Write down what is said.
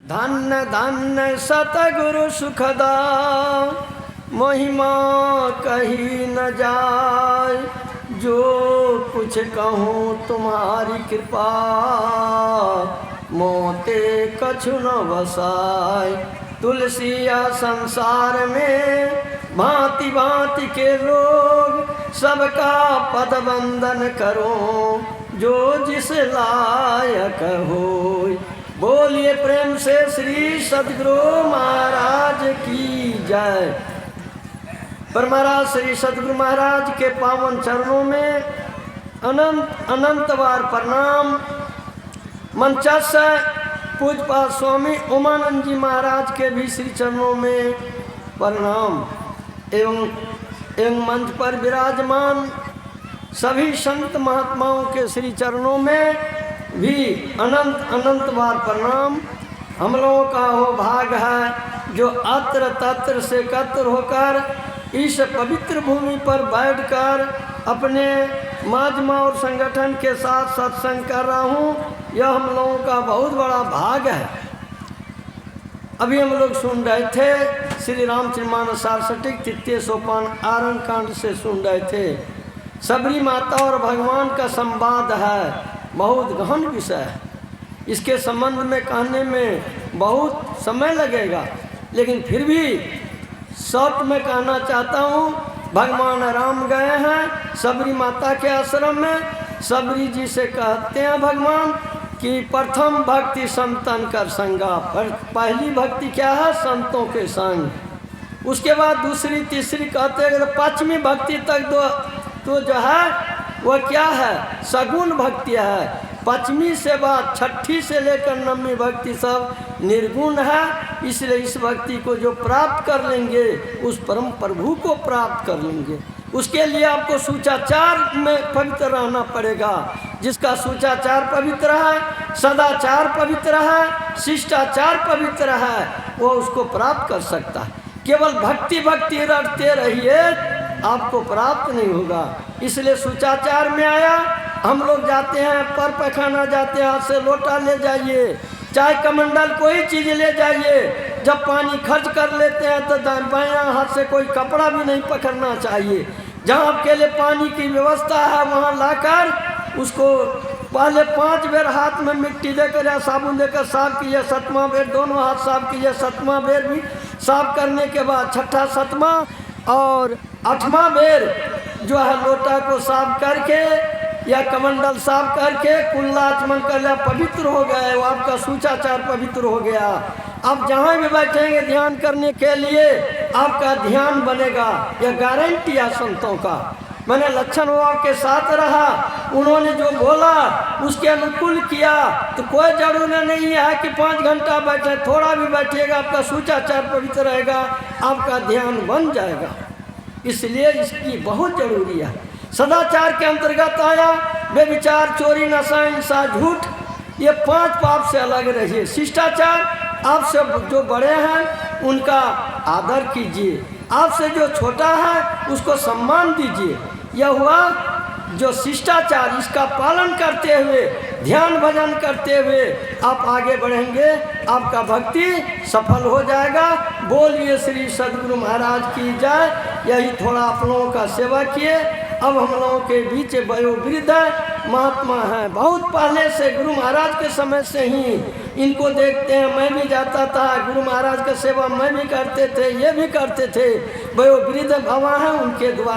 धन्य धन्य सतगुरु सुखदा, महिमा कही न जाय। जो कुछ कहूँ तुम्हारी कृपा, मोते कछु न बसाय। तुलसिया संसार में भांति भांति के लोग, सबका पद वंदन करो, जो जिस लायक होय। बोलिए प्रेम से श्री सद्गुरु महाराज की जय। पर महाराज श्री सद्गुरु महाराज के पावन चरणों में अनंत अनंत बार प्रणाम। मंचस्थ पूज्यपाद स्वामी उमानंद जी महाराज के भी श्री चरणों में प्रणाम। एवं मंच पर विराजमान सभी संत महात्माओं के श्री चरणों में भी अनंत अनंत बार प्रणाम। हम लोगों का वो भाग है जो अत्र तत्र से कत्र होकर इस पवित्र भूमि पर बैठकर अपने माजमा और संगठन के साथ सत्संग कर रहा हूँ। यह हम लोगों का बहुत बड़ा भाग है। अभी हम लोग सुन रहे थे श्री रामचरितमानस सारस्वतिक तृतीय सोपान आरण्य कांड से सुन रहे थे। सबरी माता और भगवान का संवाद है, बहुत गहन विषय है। इसके संबंध में कहने में बहुत समय लगेगा, लेकिन फिर भी शॉर्ट में कहना चाहता हूँ। भगवान राम गए हैं सबरी माता के आश्रम में। सबरी जी से कहते हैं भगवान कि प्रथम भक्ति संतन कर संगा। पहली भक्ति क्या है? संतों के संग। उसके बाद दूसरी तीसरी कहते हैं तो पांचवी भक्ति तक तो जो है वह क्या है? सगुण भक्ति है। पांचवी से बाद छठी से लेकर नवमी भक्ति सब निर्गुण है। इसलिए इस भक्ति को जो प्राप्त कर लेंगे उस परम प्रभु को प्राप्त कर लेंगे। उसके लिए आपको सूचाचार में पवित्र रहना पड़ेगा। जिसका सूचाचार पवित्र है, सदाचार पवित्र है, शिष्टाचार पवित्र है, वो उसको प्राप्त कर सकता है। केवल भक्ति भक्ति रटते रहिए, आपको प्राप्त नहीं होगा। इसलिए सूचाचार में आया। हम लोग जाते हैं पर पैखाना जाते हैं, हाथ से लोटा ले जाइए, चाय कमंडल कोई चीज़ ले जाइए। जब पानी खर्च कर लेते हैं तो बायां हाथ से कोई कपड़ा भी नहीं पकड़ना चाहिए। जहाँ आपके लिए पानी की व्यवस्था है वहाँ लाकर उसको पहले 5 बेर हाथ में मिट्टी देकर या साबुन देकर साफ कीजिए। 7वां बेर दोनों हाथ साफ कीजिए। 7वां बेर भी साफ करने के बाद 6ठा 7वां और 8वां बेर जो है लोटा को साफ करके या कमंडल साफ करके कुल्ला आचमन कर लिया, पवित्र हो गए। वो आपका सूचाचार पवित्र हो गया। आप जहाँ भी बैठेंगे ध्यान करने के लिए आपका ध्यान बनेगा। यह गारंटी है संतों का। मैंने लक्षण बाबा के साथ रहा, उन्होंने जो बोला उसके अनुकूल किया तो कोई जरूरी नहीं है कि 5 घंटा बैठे। थोड़ा भी बैठिएगा आपका सूचाचार पवित्र रहेगा, आपका ध्यान बन जाएगा। इसलिए इसकी बहुत जरूरी है। सदाचार के अंतर्गत आया बेविचार, चोरी, नशा, हिंसा, झूठ, ये 5 पाप से अलग रहिए। शिष्टाचार, आपसे जो बड़े हैं उनका आदर कीजिए, आपसे जो छोटा है उसको सम्मान दीजिए। यह हुआ जो शिष्टाचार। इसका पालन करते हुए, ध्यान भजन करते हुए आप आगे बढ़ेंगे, आपका भक्ति सफल हो जाएगा। बोलिए श्री सद्गुरु महाराज की जय। यही थोड़ा आप लोगों का सेवा किए। अब हम लोगों के बीच वयोवृद्ध महात्मा हैं, बहुत पहले से गुरु महाराज के समय से ही इनको देखते हैं। मैं भी जाता था, गुरु महाराज का सेवा मैं भी करते थे, ये भी करते थे। वयोवृद्ध बाबा हैं, उनके द्वारा